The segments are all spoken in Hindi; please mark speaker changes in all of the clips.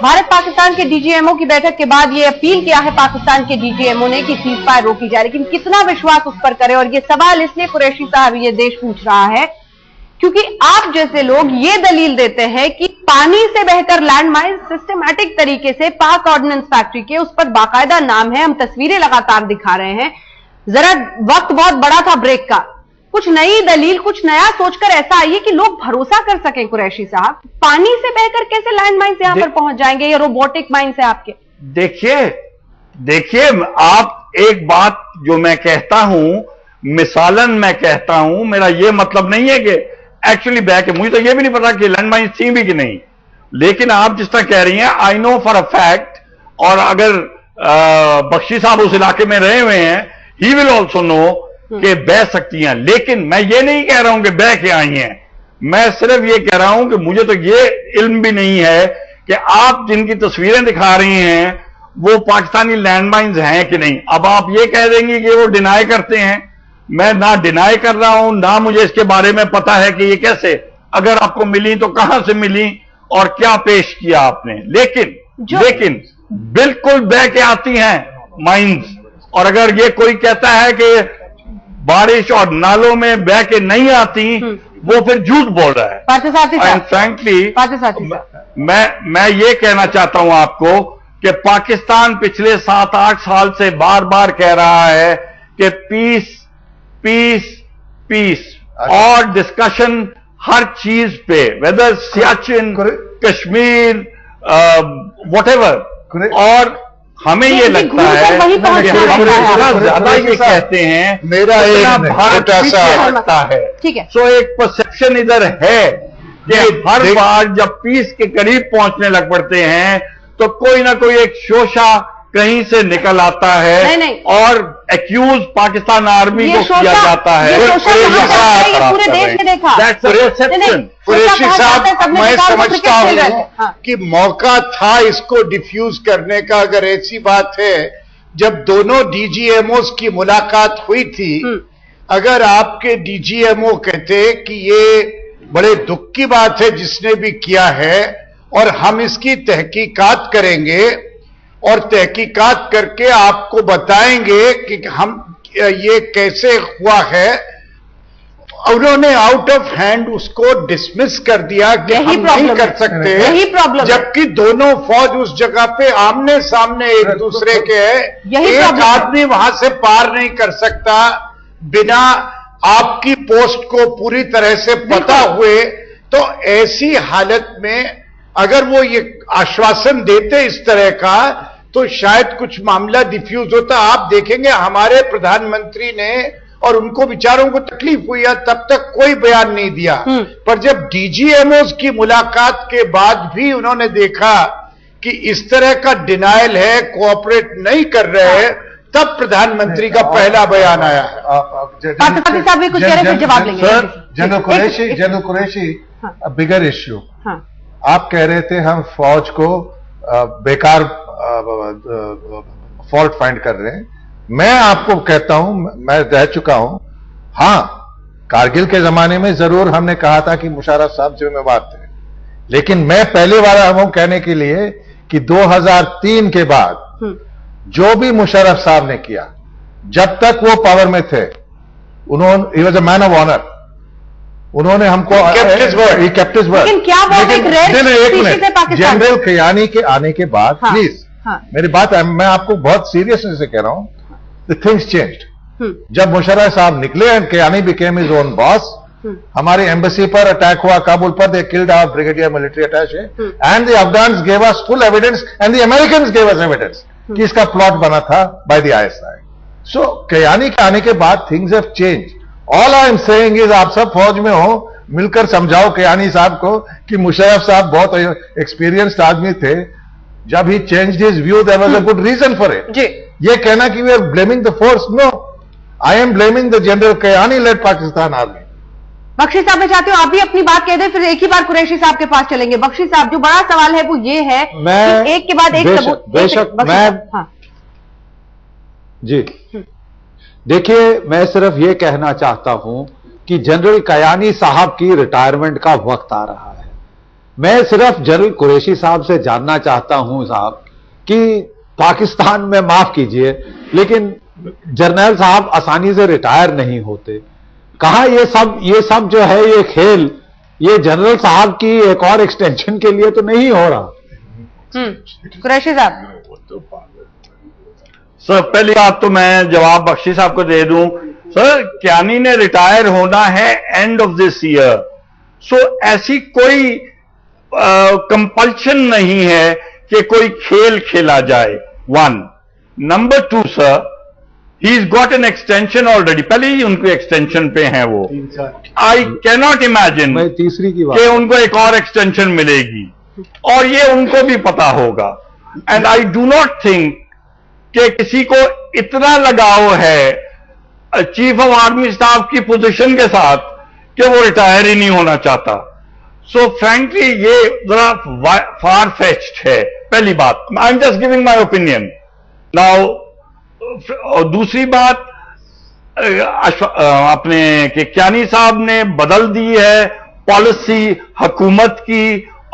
Speaker 1: भारत पाकिस्तान के डीजीएमओ की बैठक के बाद ये अपील किया है पाकिस्तान के डीजीएमओ ने कि सीज फायर रोकी जाए, लेकिन कितना विश्वास उस पर करे। और ये सवाल इसलिए कुरैशी साहब ये देश पूछ रहा है क्योंकि आप जैसे लोग ये दलील देते हैं कि पानी से बहकर लैंडमाइन सिस्टमैटिक तरीके से पाक ऑर्डिनेंस फैक्ट्री के उस पर बाकायदा नाम है, हम तस्वीरें लगातार दिखा रहे हैं। जरा वक्त बहुत बड़ा था ब्रेक का, कुछ नई दलील, कुछ नया सोचकर ऐसा आइए कि लोग भरोसा कर सकें। कुरैशी साहब, पानी से बहकर कैसे लैंडमाइन से यहां पर पहुंच जाएंगे, या रोबोटिक माइंस है आपके?
Speaker 2: देखिए आप, एक बात जो मैं कहता हूं, मिसालन मैं कहता हूं, मेरा यह मतलब नहीं है कि एक्चुअली बह के, मुझे तो यह भी नहीं पता कि लैंडमाइन थी भी कि नहीं, लेकिन आप जिस तरह कह रही हैं, I know for a fact, और अगर बख्शी साहब उस इलाके में रहे हुए हैं, ही विल ऑल्सो नो कि बह सकती हैं। लेकिन मैं ये नहीं कह रहा हूं कि बह के आई हैं, मैं सिर्फ ये कह रहा हूं कि मुझे तो ये इल्म भी नहीं है कि आप जिनकी तस्वीरें दिखा रही हैं वो पाकिस्तानी लैंडमाइंस हैं कि नहीं। अब आप ये कह देंगे कि वो डिनाई करते हैं, मैं ना डिनाई कर रहा हूं, ना मुझे इसके बारे में पता है कि ये कैसे, अगर आपको मिली तो कहां से मिली और क्या पेश किया आपने। लेकिन बिल्कुल बह के आती हैं माइंस, और अगर ये कोई कहता है कि बारिश और नालों में बह के नहीं आती, वो फिर झूठ बोल रहा है। एंड फ्रैंकली मैं ये कहना चाहता हूं आपको कि पाकिस्तान पिछले 7-8 साल से बार बार कह रहा है कि पीस और डिस्कशन हर चीज पे, वेदर सियाचिन, कश्मीर, व्हाटएवर, और हमें ये लगता है कि हम इतना ज्यादा ये कहते हैं,
Speaker 3: मेरा एक
Speaker 2: भारत लगता है। सो एक परसेप्शन इधर है कि हर बार जब पीस के करीब पहुंचने लग पड़ते हैं तो कोई ना कोई एक शोशा कहीं से निकल आता है, नहीं। और एक्यूज पाकिस्तान आर्मी को किया जाता है।
Speaker 1: पूरे देश में देखा।
Speaker 3: कुरैशी साहब, मैं समझता हूं कि मौका था इसको डिफ्यूज करने का। अगर ऐसी बात है, जब दोनों डीजीएमओस की मुलाकात हुई थी, अगर आपके डीजीएमओ कहते कि ये बड़े दुख की बात है जिसने भी किया है, और हम इसकी तहकीकात करेंगे और तहकीकात करके आपको बताएंगे कि हम ये कैसे हुआ है, उन्होंने आउट ऑफ हैंड उसको डिसमिस कर दिया कि हम नहीं कर सकते।
Speaker 1: यही प्रॉब्लम,
Speaker 3: जबकि दोनों फौज उस जगह पे आमने सामने एक दूसरे के है। एक आदमी वहां से पार नहीं कर सकता बिना आपकी पोस्ट को पूरी तरह से पता हुए। तो ऐसी हालत में अगर वो ये आश्वासन देते इस तरह का, तो शायद कुछ मामला डिफ्यूज होता। आप देखेंगे हमारे प्रधानमंत्री ने, और उनको बेचारों को तकलीफ हुई है, तब तक कोई बयान नहीं दिया। पर जब डीजीएमओस की मुलाकात के बाद भी उन्होंने देखा कि इस तरह का डिनायल है, कोऑपरेट नहीं कर रहे हैं, तब प्रधानमंत्री का पहला बयान आया है।
Speaker 1: साहब भी कुछ कह रहे थे, जवाब लेंगे।
Speaker 4: जनरल कुरैशी, बिगर इश्यू, आप कह रहे थे हम फौज को बेकार फॉल्ट फाइंड कर रहे हैं। मैं आपको कहता हूं, मैं रह चुका हूं, हां, कारगिल के जमाने में जरूर हमने कहा था कि मुशर्रफ साहब जिम्मेवार थे, लेकिन मैं पहले वाला हूं कहने के लिए कि 2003 के बाद जो भी मुशर्रफ साहब ने किया, जब तक वो पावर में थे, उन्होंने, he was a man of honour, उन्होंने हमको जनरल कयानी के आने के बाद, प्लीज मेरी बात, मैं आपको बहुत सीरियसली से कह रहा हूं, द थिंग्स चेंज्ड। जब मुशर्रफ साहब निकले and Kayani became his own boss, हमारी एम्बेसी पर अटैक हुआ काबुल पर, they killed our brigadier military attache, and the Afghans gave us full evidence and the Americans gave us evidence कि इसका प्लॉट बना था by the ISI। So Kayani के आने के बाद things have changed. All I am saying is, आप सब फौज में हो, मिलकर समझाओ कयानी साहब को कि मुशर्रफ साहब बहुत एक्सपीरियंस्ड आदमी थे, जब ही changed his view there was a good reason for it. ये कहना कि we are blaming the force, no, I am blaming the general Kayani led Pakistan army.
Speaker 1: Bakshi साहब, मैं चाहती हूँ आप भी अपनी बात कह दें, फिर एक ही बार कुरैशी साहब के पास चलेंगे। बख्शी साहब, जो बड़ा सवाल है वो ये है कि एक के बाद एक सबूत,
Speaker 4: बेशक मैं
Speaker 5: जी देखिए, मैं सिर्फ ये कहना चाहता हूं कि जनरल कयानी साहब की रिटायरमेंट का वक्त आ रहा है। मैं सिर्फ जनरल कुरैशी साहब से जानना चाहता हूं साहब कि पाकिस्तान में, माफ कीजिए लेकिन जर्नल साहब आसानी से रिटायर नहीं होते। कहा ये सब जो है ये खेल, ये जनरल साहब की एक और एक्सटेंशन के लिए तो नहीं हो रहा।
Speaker 1: कुरैशी साहब।
Speaker 2: सर पहली बात तो मैं जवाब बख्शी साहब को दे दूं। सर कियानी ने रिटायर होना है एंड ऑफ दिस ईयर, सो ऐसी कोई कंपल्शन नहीं है कि कोई खेल खेला जाए। 1 number 2 sir, he is got an extension already, पहले ही उनको एक्सटेंशन पे हैं वो। आई कैनॉट इमेजिन
Speaker 5: तीसरी की बात
Speaker 2: कि उनको एक और एक्सटेंशन मिलेगी, और ये उनको भी पता होगा। And I do not think कि किसी को इतना लगाव है चीफ ऑफ आर्मी स्टाफ की पोजीशन के साथ कि वो रिटायर ही नहीं होना चाहता। सो फ्रैंकली ये जरा फार फेच्ड है, पहली बात। I am just giving my opinion now. और दूसरी बात, अपने के कियानी साहब ने बदल दी है पॉलिसी हुकूमत की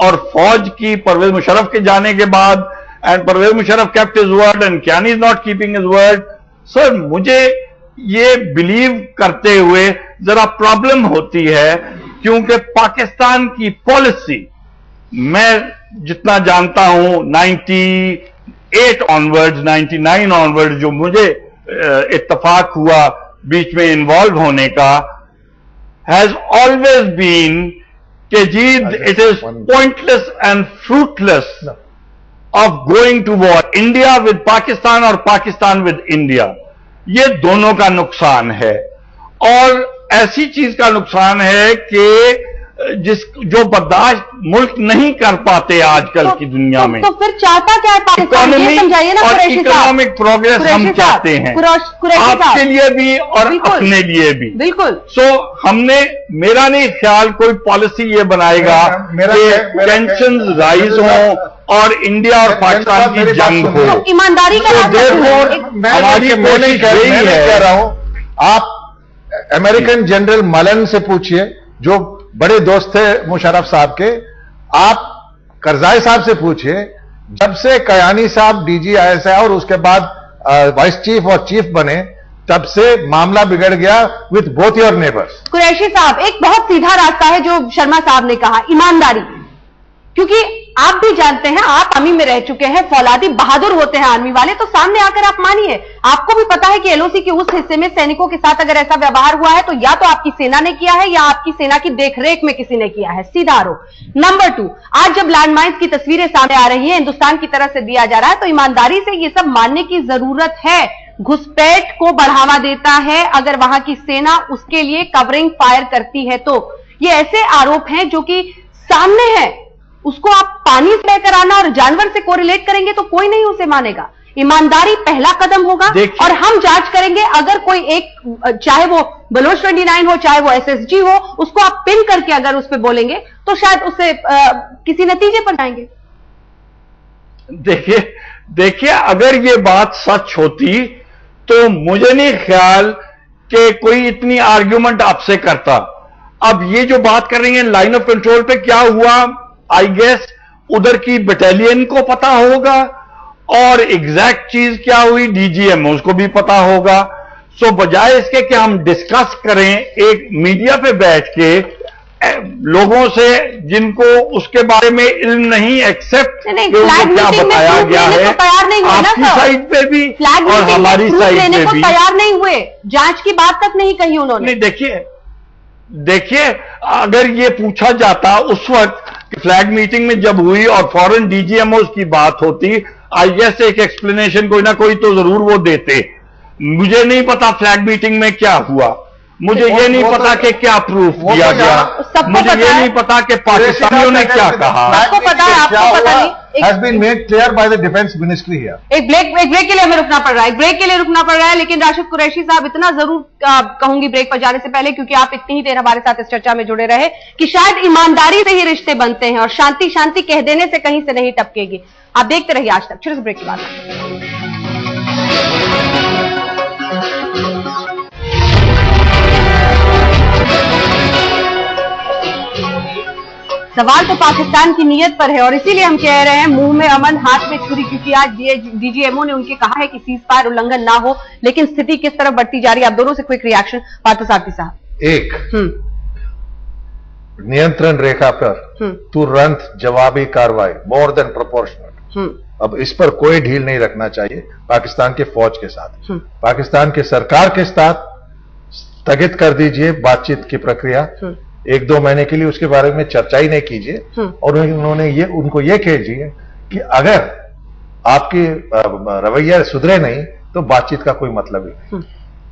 Speaker 2: और फौज की परवेज मुशर्रफ के जाने के बाद, and Pervez Musharraf kept his word and Kayani is not keeping his word. Sir मुझे ये बिलीव करते हुए जरा प्रॉब्लम होती है, क्योंकि पाकिस्तान की पॉलिसी मैं जितना जानता हूं 98 ऑनवर्ड्स, 99 ऑनवर्ड्स जो मुझे इत्तफाक हुआ बीच में इन्वॉल्व होने का, हैज ऑलवेज बीन कि जी it is pointless and fruitless of going to war, India with Pakistan और पाकिस्तान विद इंडिया। ये दोनों का नुकसान है, और ऐसी चीज का नुकसान है कि जो बर्दाश्त मुल्क नहीं कर पाते आजकल की दुनिया में।
Speaker 1: तो फिर चाहता क्या है पाकिस्तान, ये समझाइए ना।
Speaker 2: और इकोनॉमिक प्रोग्रेस हम चाहते हैं, आपके लिए भी और अपने लिए भी।
Speaker 1: बिल्कुल।
Speaker 2: सो हमने, मेरा नहीं ख्याल कोई पॉलिसी ये बनाएगा कि टेंशन राइज हो और इंडिया और पाकिस्तान की जंग हो।
Speaker 1: ईमानदारी का
Speaker 2: हमारी कोशिश यही
Speaker 4: कह रहा हूं। आप अमेरिकन जनरल मलन से पूछिए, जो बड़े दोस्त थे मुशर्रफ साहब के। आप करजाई साहब से पूछिए, जब से कियानी साहब DGISI और उसके बाद वाइस चीफ और चीफ बने, तब से मामला बिगड़ गया with both your neighbours.
Speaker 1: Qureshi साहब, एक बहुत सीधा रास्ता है जो शर्मा साहब ने कहा, ईमानदारी। क्योंकि आप भी जानते हैं, आप आर्मी में रह चुके हैं, फौलादी बहादुर होते हैं आर्मी वाले, तो सामने आकर आप मानिए। आपको भी पता है कि LOC के उस हिस्से में सैनिकों के साथ अगर ऐसा व्यवहार हुआ है तो या तो आपकी सेना ने किया है या आपकी सेना की देखरेख में किसी ने किया है, सीधा आरोप। नंबर 2, आज जब लैंडमाइंस की तस्वीरें सामने आ रही है, हिंदुस्तान की तरफ से दिया जा रहा है, तो ईमानदारी से ये सब मानने की जरूरत है। घुसपैठ को बढ़ावा देता है अगर वहां की सेना उसके लिए कवरिंग फायर करती है तो। ये ऐसे आरोप हैं जो कि सामने है, उसको आप पानी से लेकर आना और जानवर से कोरिलेट करेंगे तो कोई नहीं उसे मानेगा। ईमानदारी पहला कदम होगा, और हम जांच करेंगे। अगर कोई एक, चाहे वो बलोच 29 हो, चाहे वो SSG हो, उसको आप पिन करके अगर उस पर बोलेंगे तो शायद उससे किसी नतीजे पर जाएंगे।
Speaker 2: देखिए अगर ये बात सच होती तो मुझे नहीं ख्याल कि कोई इतनी आर्ग्यूमेंट आपसे करता। अब ये जो बात कर रही है लाइन ऑफ कंट्रोल पे, क्या हुआ, आई गेस उधर की बटालियन को पता होगा, और एग्जैक्ट चीज क्या हुई DGMOs को भी पता होगा। सो बजाय इसके कि हम डिस्कस करें एक मीडिया पे बैठ के लोगों से जिनको उसके बारे में इल्म नहीं, एक्सेप्ट क्या बताया गया है, आपकी साइड पे भी और हमारी साइड पे भी
Speaker 1: तैयार नहीं हुए, जांच की बात तक नहीं कही उन्होंने।
Speaker 2: नहीं, देखिए अगर ये पूछा जाता उस वक्त फ्लैग मीटिंग में जब हुई और फॉरेन DGMOs की बात होती, आई गेस एक एक्सप्लेनेशन कोई ना कोई तो जरूर वो देते। मुझे नहीं पता फ्लैग मीटिंग में क्या हुआ, मुझे ये नहीं पता कि क्या प्रूफ दिया गया, मुझे ये नहीं पता कि पाकिस्तानियों ने क्या कहा।
Speaker 1: आपको पता है, आपको पता नहीं।
Speaker 4: has been made clear by the defense ministry here.
Speaker 1: एक ब्रेक के लिए हमें रुकना पड़ रहा है, लेकिन राशिद कुरैशी साहब, इतना जरूर कहूंगी ब्रेक पर जाने से पहले, क्योंकि आप इतनी ही देर हमारे साथ इस चर्चा में जुड़े रहे, कि शायद ईमानदारी से ही रिश्ते बनते हैं और शांति कह देने से कहीं से नहीं टपकेगी। आप देखते रहिए आज तक। छोटे से ब्रेक के बाद सवाल तो पाकिस्तान की नीयत पर है और इसीलिए हम कह रहे हैं मुंह में अमन हाथ में छुरी, क्योंकि आज डीजीएमओ ने उनके कहा है कि सीज फायर उल्लंघन ना हो, लेकिन स्थिति किस तरफ बढ़ती जा रही है। आप दोनों से क्विक रिएक्शन। पार्थसारथी साहब,
Speaker 4: एक नियंत्रण रेखा पर तुरंत जवाबी कार्रवाई, मोर देन प्रोपोर्शनल। अब इस पर कोई ढील नहीं रखना चाहिए पाकिस्तान के फौज के साथ, पाकिस्तान के सरकार के साथ स्थगित कर दीजिए बातचीत की प्रक्रिया 1-2 महीने के लिए, उसके बारे में चर्चा ही नहीं कीजिए और उनको ये कीजिए कि अगर आपकी रवैया सुधरे नहीं तो बातचीत का कोई मतलब ही नहीं।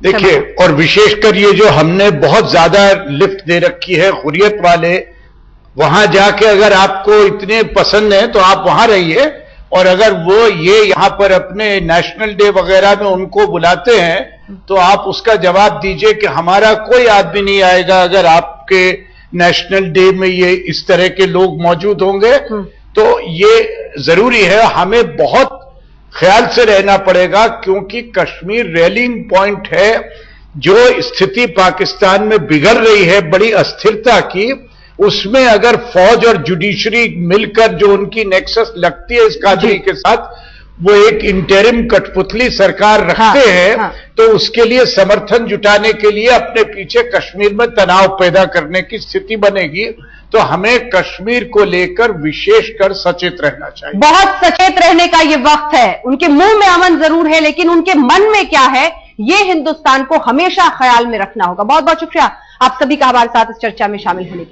Speaker 3: देखिए, और विशेषकर ये जो हमने बहुत ज्यादा लिफ्ट दे रखी है हुर्रियत वाले, वहां जाके अगर आपको इतने पसंद है तो आप वहां रहिए, और अगर वो ये यहां पर अपने नेशनल डे वगैरह में उनको बुलाते हैं तो आप उसका जवाब दीजिए कि हमारा कोई आदमी नहीं आएगा अगर आपके नेशनल डे में ये इस तरह के लोग मौजूद होंगे। तो ये जरूरी है, हमें बहुत ख्याल से रहना पड़ेगा, क्योंकि कश्मीर रेलिंग पॉइंट है। जो स्थिति पाकिस्तान में बिगड़ रही है बड़ी अस्थिरता की, उसमें अगर फौज और जुडिशरी मिलकर जो उनकी नेक्सस लगती है इस कादरी के साथ, वो एक इंटरिम कठपुतली सरकार रखते हैं, तो उसके लिए समर्थन जुटाने के लिए अपने पीछे कश्मीर में तनाव पैदा करने की स्थिति बनेगी। तो हमें कश्मीर को लेकर विशेषकर सचेत रहना चाहिए।
Speaker 1: बहुत सचेत रहने का ये वक्त है। उनके मुंह में अमन जरूर है, लेकिन उनके मन में क्या है ये हिंदुस्तान को हमेशा ख्याल में रखना होगा। बहुत बहुत शुक्रिया आप सभी का हमारे साथ इस चर्चा में शामिल होने के लिए।